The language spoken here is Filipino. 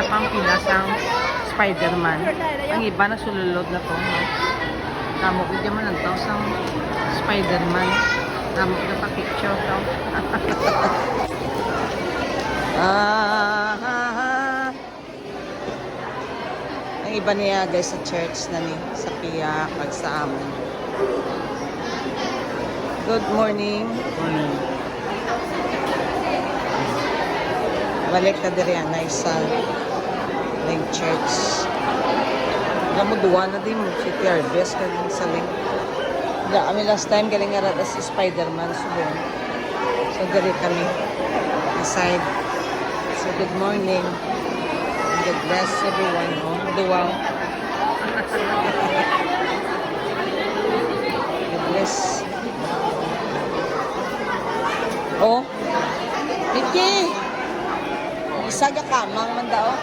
pang pila sang Spider-Man. Ang iba na sululod na to. No? Tamo ko dyan man to sang Spider-Man. Tamo ko na pa-picture to. Ang iba niya guys sa church na ni sa Pia pag sa amon. Good morning. Balik na diri anay sa Ling Church. Alam mo, duwa na din mo si TRBS ka din sa Ling. Kami last time galing nga rata si Spider-Man. So diri kami aside. So good morning. God bless everyone. Oh, duwa. God bless. Oh, Vicky! Isaga kamang man daw.